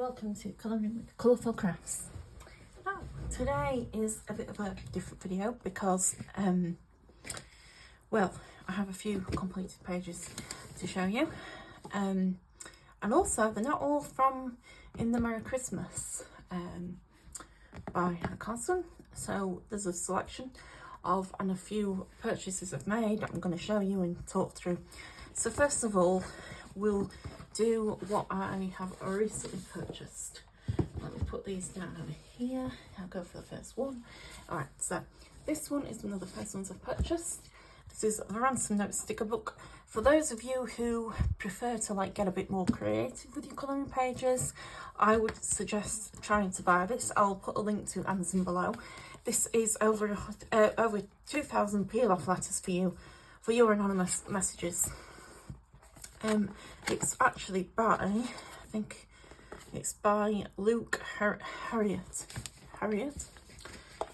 welcome to Colouring with Colourful Crafts. Now, today is a bit of a different video because, well, I have a few completed pages to show you. And also, they're not all from In the Merry Christmas by Carson. So there's a selection of and a few purchases I've made that I'm going to show you and talk through. So first of all, we'll do what I have recently purchased. Let me put these down over here. I'll go for the first one. Alright, so this one is one of the first ones I've purchased. This is the Ransom Note sticker book. For those of you who prefer to get a bit more creative with your colouring pages, I would suggest trying to buy this. I'll put a link to Amazon below. This is over 2,000 peel-off letters for you, for your anonymous messages. It's actually by, I think it's by Luke Harriet,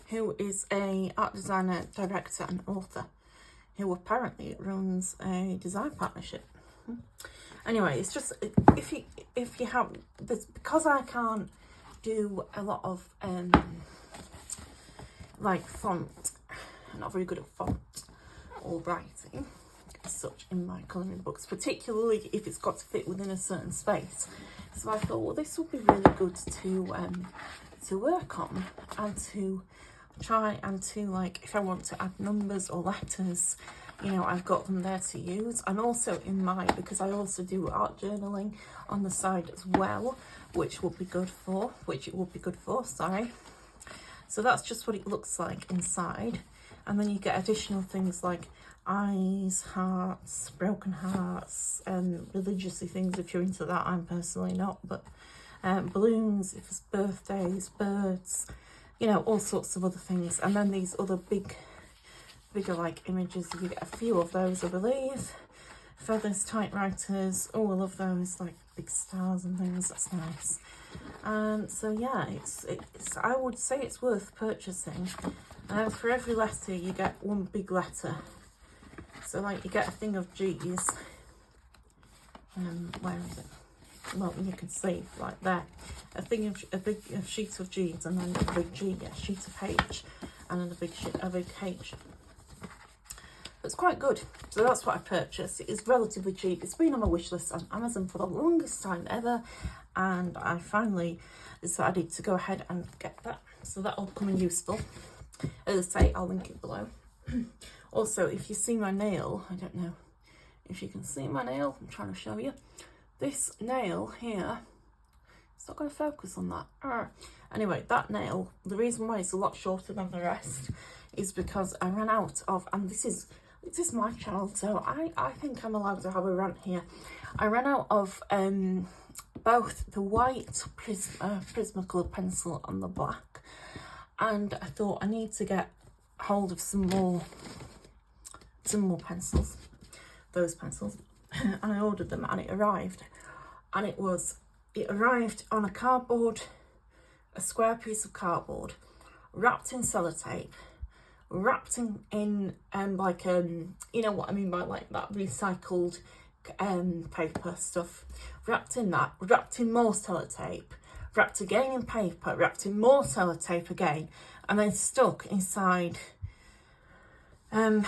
who is a art designer, director and author, who apparently runs a design partnership. Anyway, it's just, if you have this, because I can't do a lot of font, I'm not very good at font or writing as such in my colouring books, particularly if it's got to fit within a certain space. So I thought, well, this would be really good to work on and to try and to if I want to add numbers or letters, you know, I've got them there to use. And also in my, because I also do art journaling on the side as well, which it would be good for, sorry. So that's just what it looks like inside. And then you get additional things like eyes, hearts, broken hearts, religiously things if you're into that. I'm personally not, but balloons if it's birthdays, birds, you know, all sorts of other things. And then these other bigger images, you get a few of those, I believe. Feathers, typewriters, oh, I love those, like big stars and things. That's nice. So yeah, it's I would say it's worth purchasing. For every letter you get one big letter. So you get a thing of G's. Where is it? Well, you can see there. A sheet of G's and then a big G, a sheet of H, and then a big H. It's quite good. So that's what I purchased. It is relatively cheap. It's been on my wish list on Amazon for the longest time ever, and I finally decided to go ahead and get that. So that'll come in useful. As I say, I'll link it below. Also, if you see my nail, I don't know if you can see my nail, I'm trying to show you. This nail here, it's not going to focus on that. Anyway, that nail, the reason why it's a lot shorter than the rest is because I ran out of, and this is my channel, so I think I'm allowed to have a rant here. I ran out of both the white Prismacolor pencil and the black, and I thought I need to get hold of some more pencils, those pencils. And I ordered them and it arrived, and it arrived on a square piece of cardboard, wrapped in sellotape, wrapped in you know what I mean by that recycled paper stuff, wrapped in that, wrapped in more sellotape, wrapped again in paper, wrapped in more sellotape again, and then stuck inside an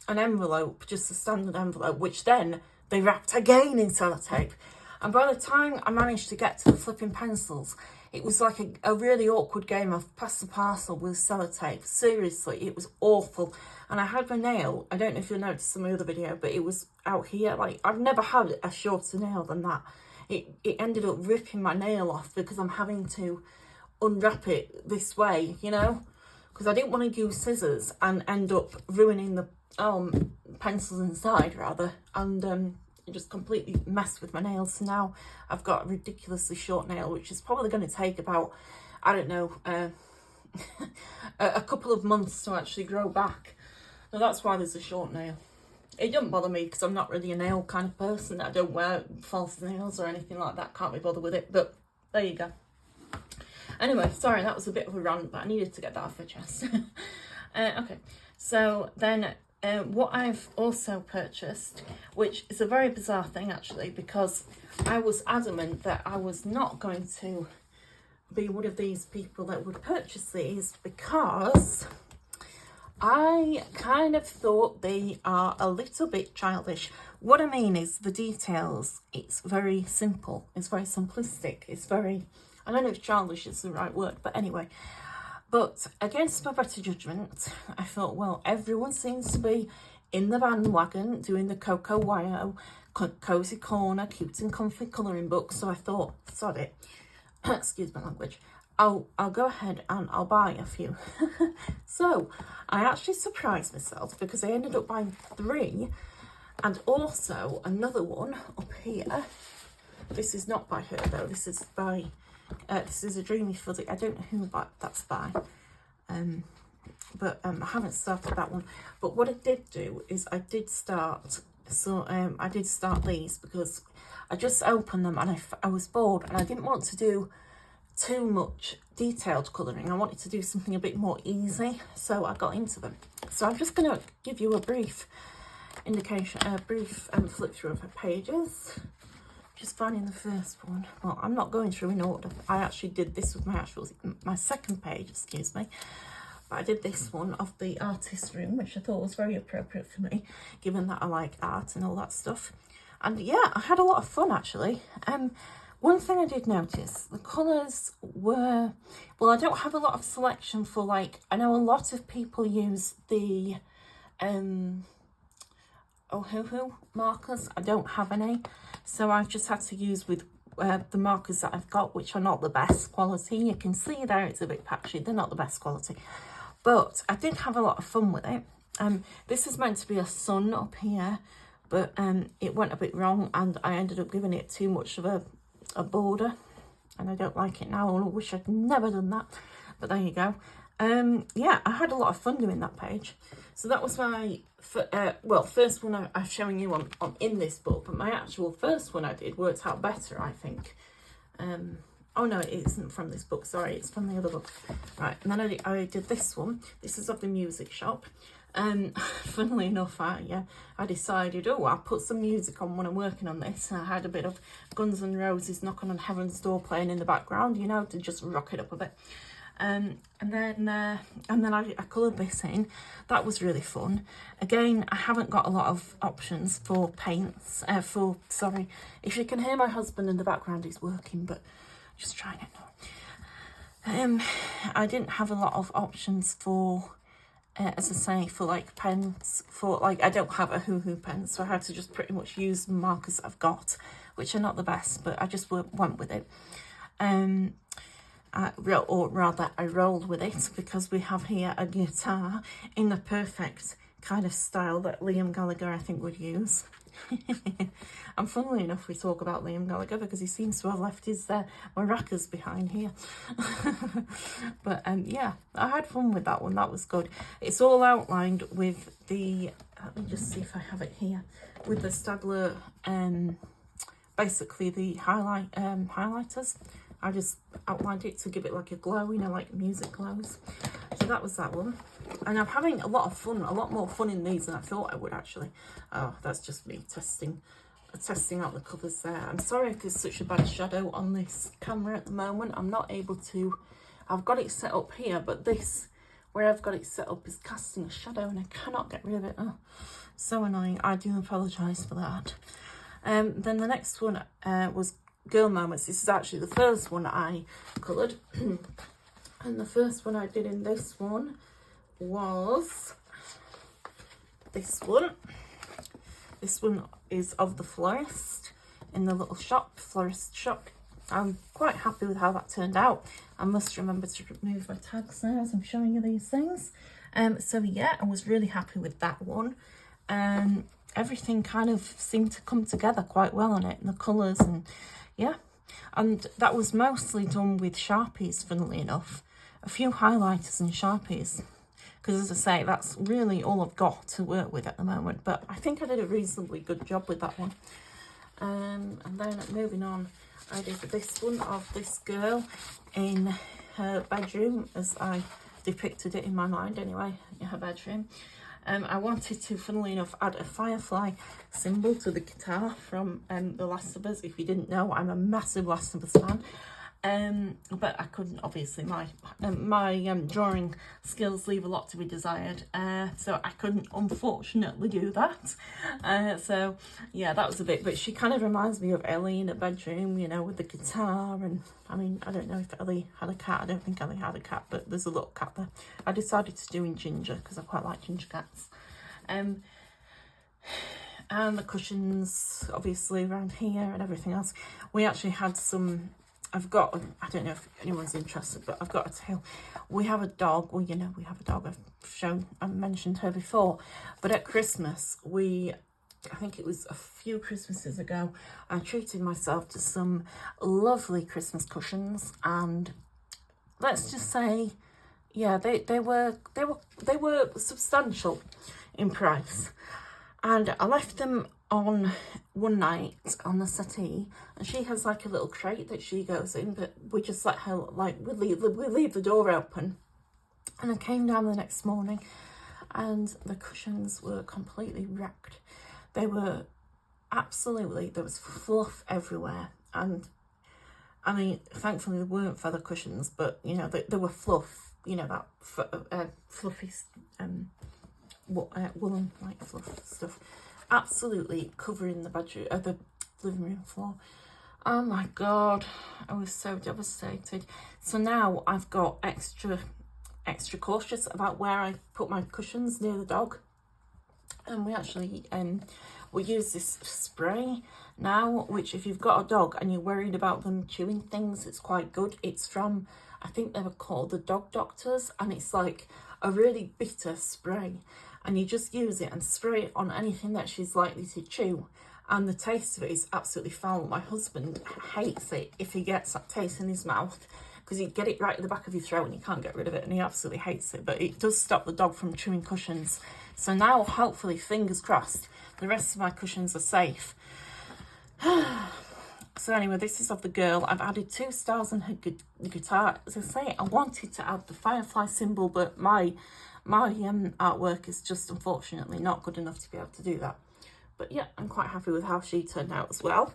envelope, just a standard envelope, which then they wrapped again in sellotape. And by the time I managed to get to the flipping pencils, it was like a really awkward game of pass the parcel with sellotape. Seriously, it was awful. And I had my nail, I don't know if you'll notice in my other video, but it was out here. I've never had a shorter nail than that. It ended up ripping my nail off because I'm having to unwrap it this way, you know? Because I didn't want to use scissors and end up ruining the pencils inside, rather. And it just completely messed with my nails. So now I've got a ridiculously short nail, which is probably going to take about, I don't know, a couple of months to actually grow back. So that's why there's a short nail. It doesn't bother me because I'm not really a nail kind of person. I don't wear false nails or anything like that. Can't be bothered with it. But there you go. Anyway, sorry, that was a bit of a rant, but I needed to get that off my chest. Okay, so then what I've also purchased, which is a very bizarre thing actually, because I was adamant that I was not going to be one of these people that would purchase these, because I kind of thought they are a little bit childish. What I mean is the details, it's very simple, it's very simplistic, it's very, I don't know if childish is the right word, but anyway. But against my better judgment, I thought, well, everyone seems to be in the bandwagon doing the Coco Wyo, Cozy Corner, cute and comfy colouring books. So I thought, sod it, excuse my language, I'll go ahead and I'll buy a few. So I actually surprised myself because I ended up buying 3, and also another one up here. This is not by her though, this is by... this is a Dreamy Fuzzy. I don't know who that's by, but I haven't started that one. But what I did do is I did start these because I just opened them and I was bored and I didn't want to do too much detailed colouring. I wanted to do something a bit more easy, so I got into them. So I'm just going to give you a brief indication, a brief flip through of her pages. Just finding the first one. Well, I'm not going through in order. I actually did this with my second page, excuse me. But I did this one of the artist room, which I thought was very appropriate for me, given that I like art and all that stuff. And yeah, I had a lot of fun actually. One thing I did notice, the colours were, well, I don't have a lot of selection for, like, I know a lot of people use the Ohuhu markers. I don't have any, so I've just had to use with the markers that I've got, which are not the best quality. You can see there it's a bit patchy, they're not the best quality, but I did have a lot of fun with it. This is meant to be a sun up here, but it went a bit wrong and I ended up giving it too much of a border, and I don't like it now. I wish I'd never done that, but there you go. Yeah, I had a lot of fun doing that page. So that was my first one I'm showing you on in this book, but my actual first one I did worked out better, I think. Oh no, it isn't from this book, sorry, it's from the other book. Right, and then I did this one. This is of the music shop. Funnily enough, I decided, oh, I'll put some music on when I'm working on this. And I had a bit of Guns N' Roses Knocking on Heaven's Door playing in the background, you know, to just rock it up a bit. And then I coloured this in. That was really fun. Again, I haven't got a lot of options for paints. Sorry, if you can hear my husband in the background, he's working, but just trying it now. I didn't have a lot of options for, as I say, for like pens. For like, I don't have a Hoo-Hoo pen, so I had to just pretty much use the markers that I've got, which are not the best, but I just went with it. Or rather, I rolled with it, because we have here a guitar in the perfect kind of style that Liam Gallagher, I think, would use. And funnily enough, we talk about Liam Gallagher because he seems to have left his maracas behind here. But yeah, I had fun with that one. That was good. It's all outlined with the, let me just see if I have it here, with the Stadler, basically the highlighters. I just outlined it to give it like a glow, you know, like music glows. So that was that one. And I'm having a lot of fun, a lot more fun in these than I thought I would actually. Oh, that's just me testing out the colours there. I'm sorry if there's such a bad shadow on this camera at the moment. I'm not able to, I've got it set up here, but this, where I've got it set up, is casting a shadow and I cannot get rid of it. Oh, so annoying. I do apologise for that. Then the next one was Girl Moments. This is actually the first one I coloured. And the first one I did in this one was this one. This one is of the florist in the little shop, florist shop. I'm quite happy with how that turned out. I must remember to remove my tags now as I'm showing you these things. So yeah, I was really happy with that one. Everything kind of seemed to come together quite well on it, and the colours, and yeah. And that was mostly done with Sharpies, funnily enough. A few highlighters and Sharpies. Because as I say, that's really all I've got to work with at the moment. But I think I did a reasonably good job with that one. And then moving on, I did this one of this girl in her bedroom, as I depicted it in my mind anyway, in her bedroom. I wanted to, funnily enough, add a firefly symbol to the guitar from The Last of Us. If you didn't know, I'm a massive Last of Us fan. But I couldn't, obviously, my drawing skills leave a lot to be desired, so I couldn't unfortunately do that. So yeah, that was a bit, but she kind of reminds me of Ellie in a bedroom, you know, with the guitar. And I mean, I don't know if Ellie had a cat. I don't think Ellie had a cat, but there's a little cat there. I decided to do in ginger because I quite like ginger cats. And the cushions, obviously, around here and everything else. We actually had some, I've got, I don't know if anyone's interested, but I've got to tell, we have a dog. Well, you know, we have a dog. I've mentioned her before. But at Christmas, I think it was a few Christmases ago, I treated myself to some lovely Christmas cushions. And let's just say, yeah, they were substantial in price. And I left them on one night on the settee, and she has like a little crate that she goes in, but we just let her, like, we leave the door open. And I came down the next morning and the cushions were completely wrecked. They were absolutely, there was fluff everywhere. And I mean, thankfully they weren't feather cushions, but you know, they were fluff, you know, that fluffy woolen like fluff stuff, absolutely covering the bedroom, the living room floor. Oh my god, I was so devastated. So now I've got extra cautious about where I put my cushions near the dog. And we actually we use this spray now, which if you've got a dog and you're worried about them chewing things, it's quite good. It's from, I think they were called the Dog Doctors, and it's like a really bitter spray, and you just use it and spray it on anything that she's likely to chew, and the taste of it is absolutely foul. My husband hates it if he gets that taste in his mouth, because you get it right at the back of your throat and you can't get rid of it, and he absolutely hates it. But it does stop the dog from chewing cushions. So now, hopefully, fingers crossed, the rest of my cushions are safe. So anyway, this is of the girl. I've added 2 stars on her guitar. As I say, I wanted to add the firefly symbol, but my artwork is just unfortunately not good enough to be able to do that. But yeah, I'm quite happy with how she turned out as well.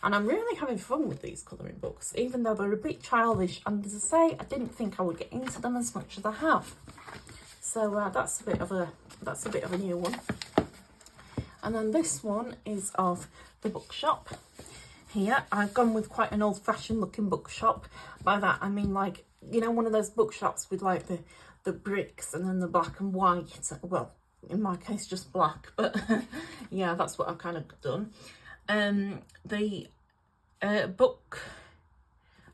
And I'm really having fun with these colouring books, even though they're a bit childish. And as I say, I didn't think I would get into them as much as I have. So that's a bit of a new one. And then this one is of the bookshop. Here, I've gone with quite an old-fashioned looking bookshop. By that, I mean, like, you know, one of those bookshops with like the bricks and then the black and white. Well, in my case, just black. But yeah, that's what I've kind of done. The book,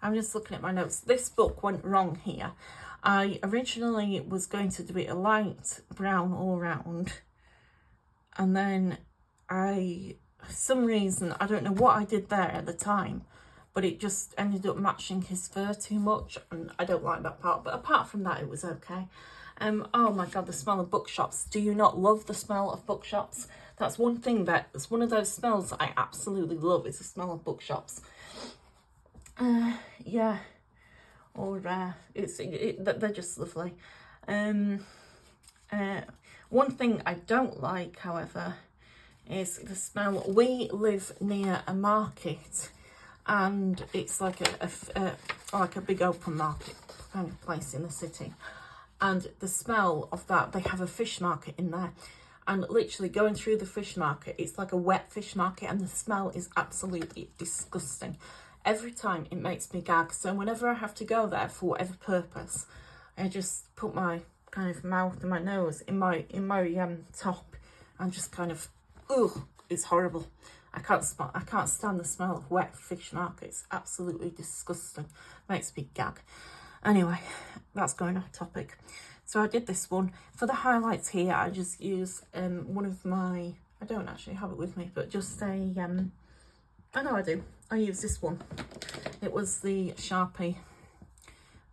I'm just looking at my notes. This book went wrong here. I originally was going to do it a light brown all round, and then for some reason, I don't know what I did there at the time, but it just ended up matching his fur too much, and I don't like that part. But apart from that, it was okay. Oh my god, the smell of bookshops. Do you not love the smell of bookshops? That's one thing it's one of those smells that I absolutely love, is the smell of bookshops. Yeah, or they're just lovely. One thing I don't like, however, is the smell. We live near a market, and it's like a big open market kind of place in the city. And the smell of that, they have a fish market in there. And literally going through the fish market, it's like a wet fish market, and the smell is absolutely disgusting. Every time it makes me gag. So whenever I have to go there for whatever purpose, I just put my kind of mouth and my nose in my top, and just kind of, ugh, it's horrible. I can't stand the smell of wet fish market. It's absolutely disgusting. Makes me gag. Anyway, that's going off topic. So I did this one. For the highlights here, I just use one of my, I don't actually have it with me, but just I know I do. I use this one. It was the Sharpie,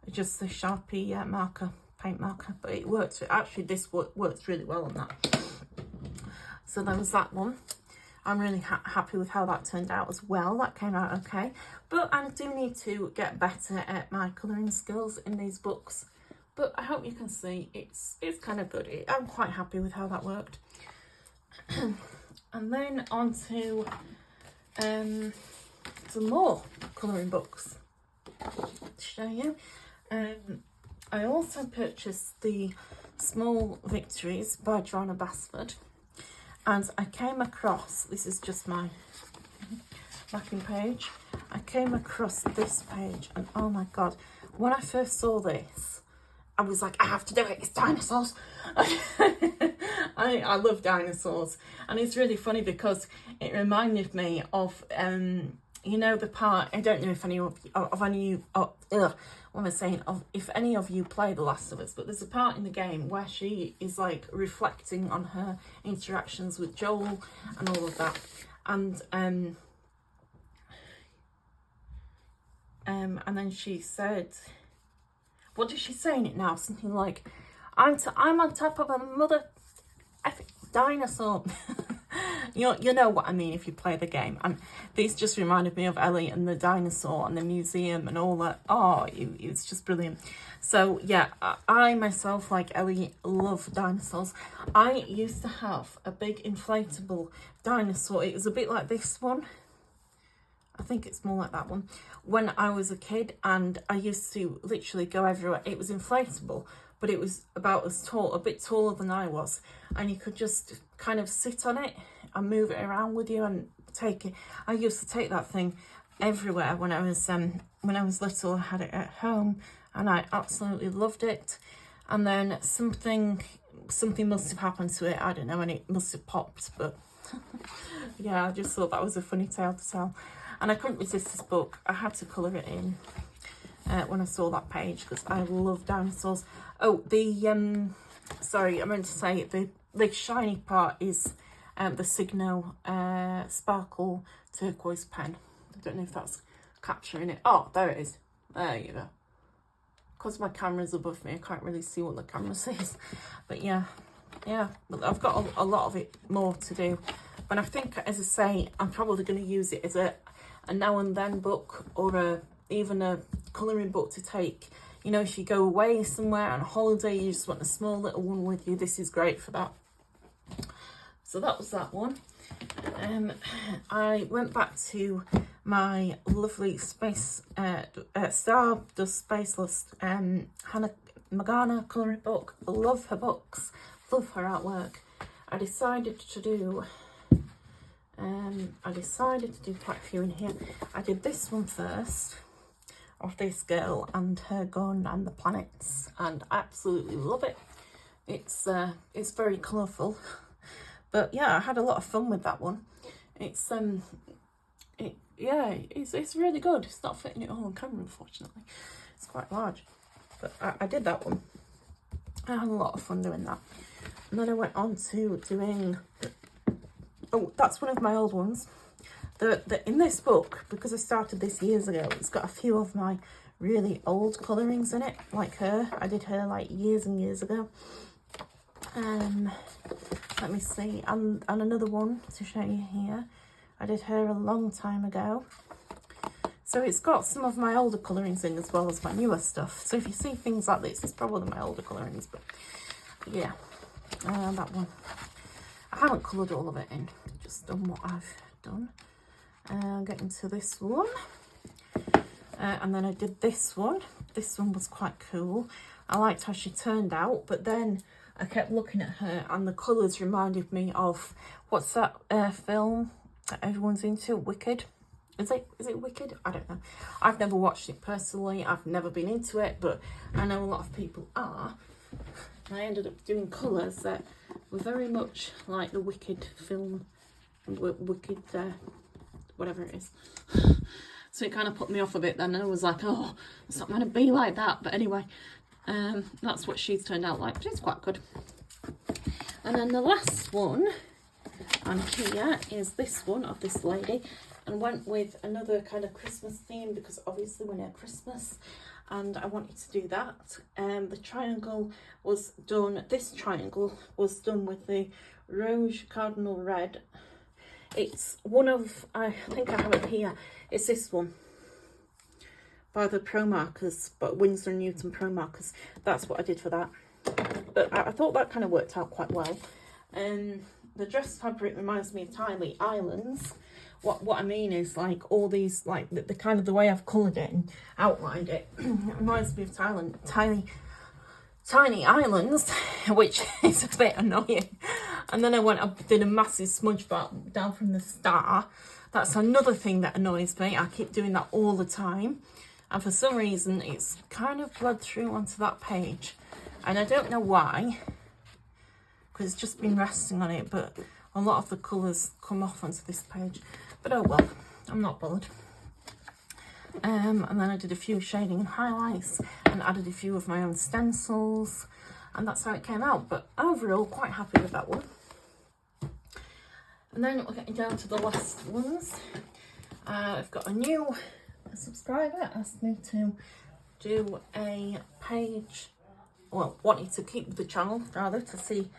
just the Sharpie marker, paint marker, but it works. Actually, this works really well on that. So there was that one. I'm really happy with how that turned out as well. That came out okay. But I do need to get better at my colouring skills in these books. but I hope you can see it's kind of good. I'm quite happy with how that worked. And then on to some more colouring books to show you. I also purchased the Small Victories by Joanna Basford, and I came across, this is just my backing page, I came across this page, and oh my god, when I first saw this, I was like, I have to do it, it's dinosaurs. I love dinosaurs, and it's really funny because it reminded me of you know, the part, I don't know if any of you, what am I saying, if any of you play The Last of Us, but there's a part in the game where she is like reflecting on her interactions with Joel and all of that, and then she said, what did she say in it now? Something like, I'm on top of a mother effing dinosaur. You know what I mean if you play the game. And this just reminded me of Ellie and the dinosaur and the museum and all that. Oh, it's just brilliant. So yeah, I myself, like Ellie, love dinosaurs. I used to have a big inflatable dinosaur. It was a bit like this one. I think it's more like that one. When I was a kid, and I used to literally go everywhere. It was inflatable, but it was about as tall, a bit taller than I was, and you could just kind of sit on it and move it around with you and take it. I used to take that thing everywhere when I was little. I had it at home, and I absolutely loved it. And then something must have happened to it. I don't know, and it must have popped. But yeah, I just thought that was a funny tale to tell. And I couldn't resist this book. I had to colour it in when I saw that page because I love dinosaurs. Oh, the sorry, I meant to say the shiny part is the Signo Sparkle Turquoise pen. I don't know if that's capturing it. Oh, there it is. There you go. Because my camera's above me, I can't really see what the camera says. But yeah, but I've got a lot of it more to do. But I think, as I say, I'm probably going to use it as a now and then book, or even a colouring book to take. You know, if you go away somewhere on a holiday, you just want a small little one with you, this is great for that. So that was that one. I went back to my lovely space Stardust Spaceless Hannah Magana colouring book. I love her books, love her artwork. I decided to do quite a few in here. I did this one first, of this girl and her gun and the planets, and I absolutely love it. It's very colourful, but yeah, I had a lot of fun with that one. It's really good. It's not fitting it all on camera, unfortunately. It's quite large, but I did that one. I had a lot of fun doing that. And then I went on to doing, oh, that's one of my old ones. In this book, because I started this years ago, it's got a few of my really old colourings in it, like her. I did her like years and years ago. Let me see, and another one to show you here. I did her a long time ago. So it's got some of my older colourings in as well as my newer stuff. So if you see things like this, it's probably my older colourings, but yeah, that one. I haven't coloured all of it in, just done what I've done. Getting to this one, and then I did this one. This one was quite cool. I liked how she turned out, but then I kept looking at her and the colours reminded me of, what's that film that everyone's into, Wicked? Is it Wicked? I don't know. I've never watched it personally. I've never been into it, but I know a lot of people are. And I ended up doing colours that were very much like the Wicked film, Wicked, whatever it is. So it kind of put me off a bit then, and I was like, oh, it's not going to be like that. But anyway, that's what she's turned out like, but it's quite good. And then the last one on here is this one of this lady, and went with another kind of Christmas theme because obviously we're near Christmas and I wanted to do that. The triangle was done, this triangle was done with the Rouge Cardinal Red. It's one of, I think I have it here, it's this one, by the Pro Markers, but Winsor & Newton Pro Markers. That's what I did for that. But I thought that kind of worked out quite well. The dress fabric reminds me of Tiny Islands. What I mean is, like, all these, like, the kind of the way I've coloured it and outlined it, it reminds me of Tiny Islands, which is a bit annoying. And then I went up, did a massive smudge back down from the star. That's another thing that annoys me. I keep doing that all the time. And for some reason, it's kind of bled through onto that page. And I don't know why, because it's just been resting on it, but a lot of the colours come off onto this page. But oh well, I'm not bothered. And then I did a few shading and highlights and added a few of my own stencils, and that's how it came out. But overall, quite happy with that one. And then we're getting down to the last ones. I've got a new subscriber asked me to do a page, well, wanted to keep the channel rather, to see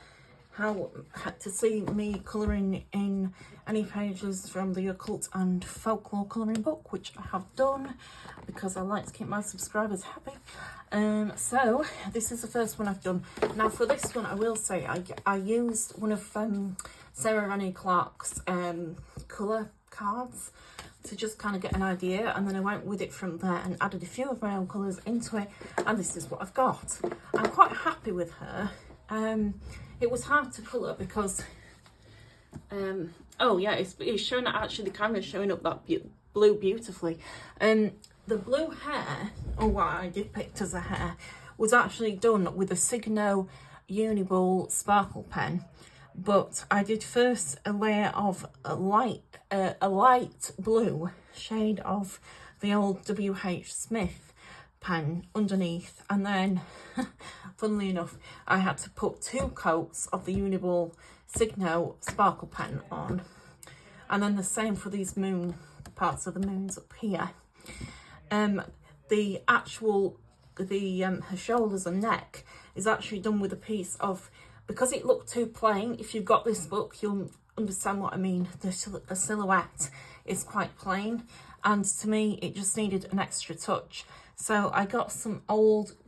me colouring in any pages from the occult and folklore colouring book, which I have done because I like to keep my subscribers happy. So this is the first one I've done. Now for this one, I will say I used one of Sarah Rennie Clark's colour cards to just kind of get an idea, and then I went with it from there and added a few of my own colours into it, and this is what I've got. I'm quite happy with her. It was hard to colour because, oh yeah, it's showing, actually the camera's showing up that blue beautifully. The blue hair, or what I did pick as a hair, was actually done with a Signo Uniball sparkle pen, but I did first a layer of a light blue shade of the old W.H. Smith pen underneath, and then funnily enough I had to put 2 coats of the Uniball Signo sparkle pen on, and then the same for these moon parts of the moons up here. Her shoulders and neck is actually done with a piece of, because it looked too plain. If you've got this book, you'll understand what I mean. The silhouette is quite plain, and to me it just needed an extra touch. So I got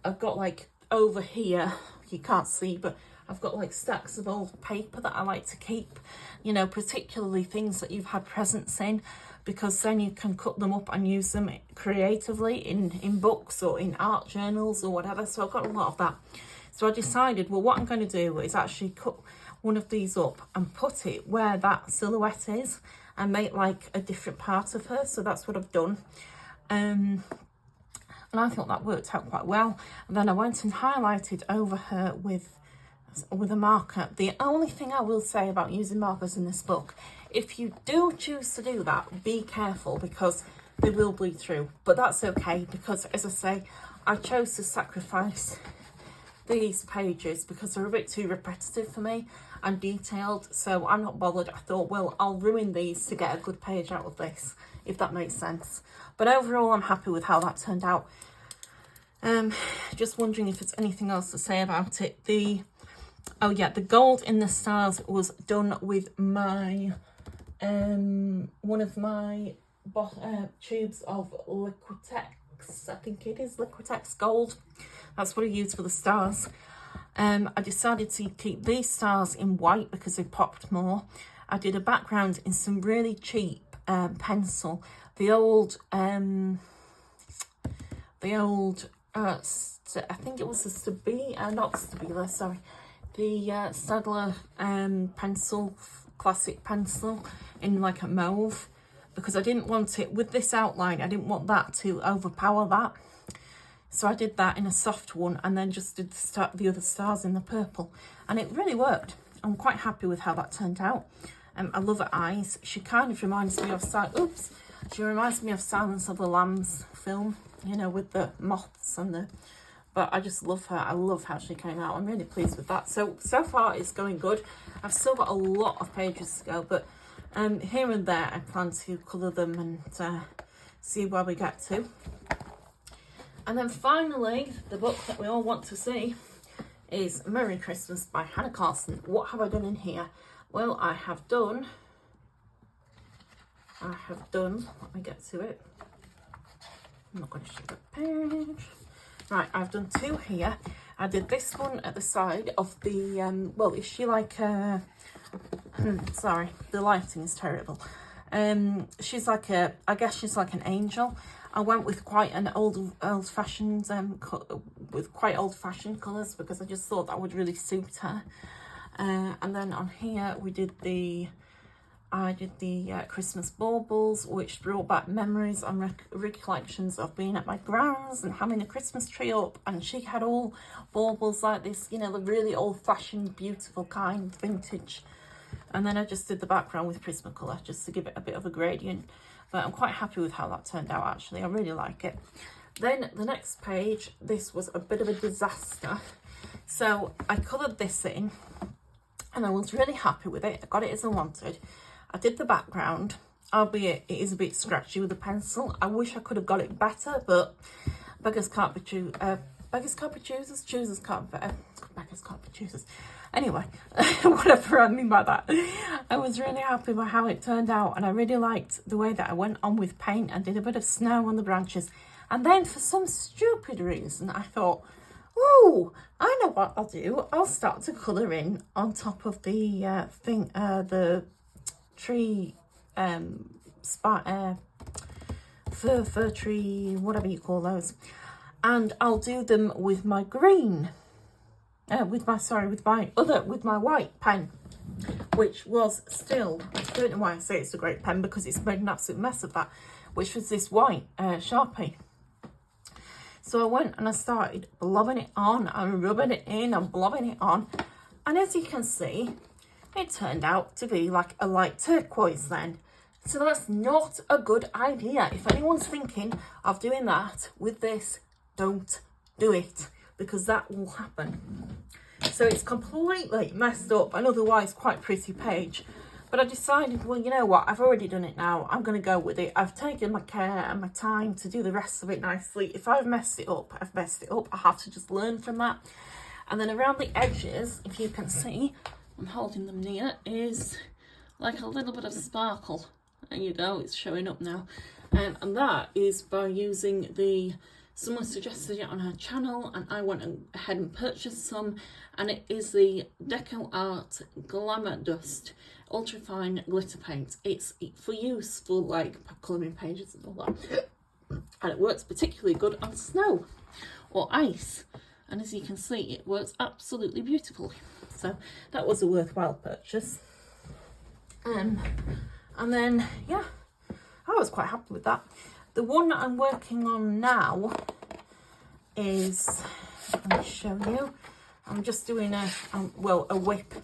I've got like over here, you can't see, but I've got like stacks of old paper that I like to keep, you know, particularly things that you've had presents in, because then you can cut them up and use them creatively in books or in art journals or whatever. So I've got a lot of that. So I decided, well, what I'm going to do is actually cut one of these up and put it where that silhouette is and make like a different part of her. So that's what I've done. And I thought that worked out quite well. And then I went and highlighted over her with a marker. The only thing I will say about using markers in this book, if you do choose to do that, be careful, because they will bleed through. But that's okay, because as I say, I chose to sacrifice these pages because they're a bit too repetitive for me and detailed, so I'm not bothered. I thought, well, I'll ruin these to get a good page out of this, if that makes sense. But overall, I'm happy with how that turned out. Just wondering if there's anything else to say about it. Oh yeah, the gold in the stars was done with my one of my tubes of Liquitex. I think it is Liquitex gold. That's what I used for the stars. I decided to keep these stars in white because they popped more. I did a background in some really cheap pencil. The old I think it was the Stabila, sorry. The Staedtler pencil, classic pencil in like a mauve, because I didn't want it, with this outline, I didn't want that to overpower that. So I did that in a soft one and then just did the other stars in the purple, and it really worked. I'm quite happy with how that turned out. I love her eyes. She kind of reminds me of Silence of the Lambs film, you know, with the moths and the... But I just love her. I love how she came out. I'm really pleased with that. So far it's going good. I've still got a lot of pages to go, but here and there I plan to colour them and see where we get to. And then finally, the book that we all want to see is Merry Christmas by Hannah Carson. What have I done in here? Well, I have done, let me get to it. I'm not going to show that page. Right, I've done 2 here. I did this one at the side of the, well, is she like a, sorry, the lighting is terrible. She's like a, I guess she's like an angel. I went with quite an old-fashioned, with quite old-fashioned colours because I just thought that would really suit her. And then on here we did I did the Christmas baubles, which brought back memories and recollections of being at my grand's and having a Christmas tree up. And she had all baubles like this, you know, the really old-fashioned, beautiful kind, vintage. And then I just did the background with Prismacolor just to give it a bit of a gradient. But I'm quite happy with how that turned out, actually. I really like it. Then the next page, this was a bit of a disaster. So I coloured this in and I was really happy with it. I got it as I wanted. I did the background, albeit it is a bit scratchy with a pencil. I wish I could have got it better, but beggars can't be choosers, choosers can't be, beggars can't be choosers. Anyway, whatever I mean by that. I was really happy with how it turned out, and I really liked the way that I went on with paint and did a bit of snow on the branches. And then for some stupid reason, I thought, oh, I know what I'll do. I'll start to colour in on top of the the tree, fir tree, whatever you call those. And I'll do them with my green, with my white pen, which was still, I don't know why I say it's a great pen because it's made an absolute mess of that, which was this white Sharpie. So I went and I started blobbing it on and rubbing it in and blobbing it on. And as you can see, it turned out to be like a light turquoise then. So that's not a good idea. If anyone's thinking of doing that with this, don't do it, because that will happen. So it's completely messed up, an otherwise quite pretty page. But I decided, well, you know what, I've already done it now. I'm going to go with it. I've taken my care and my time to do the rest of it nicely. If I've messed it up, I've messed it up. I have to just learn from that. And then around the edges, if you can see, I'm holding them near, is like a little bit of sparkle. There you go, it's showing up now. And that is by using someone suggested it on her channel and I went ahead and purchased some, and it is the Deco Art Glamour Dust Ultrafine Glitter Paint. It's for use for like colouring pages and all that. And it works particularly good on snow or ice. And as you can see, it works absolutely beautifully. So that was a worthwhile purchase. And then, yeah, I was quite happy with that. The one that I'm working on now is, let me show you. I'm just doing a whip.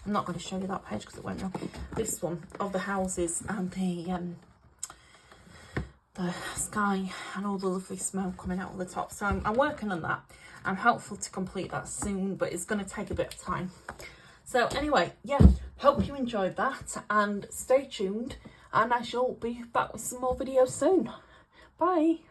I'm not going to show you that page because it went wrong. This one of the houses and the sky and all the lovely smoke coming out of the top. So I'm working on that. I'm hopeful to complete that soon, but it's going to take a bit of time. So anyway, yeah, hope you enjoyed that and stay tuned, and I shall be back with some more videos soon. Bye.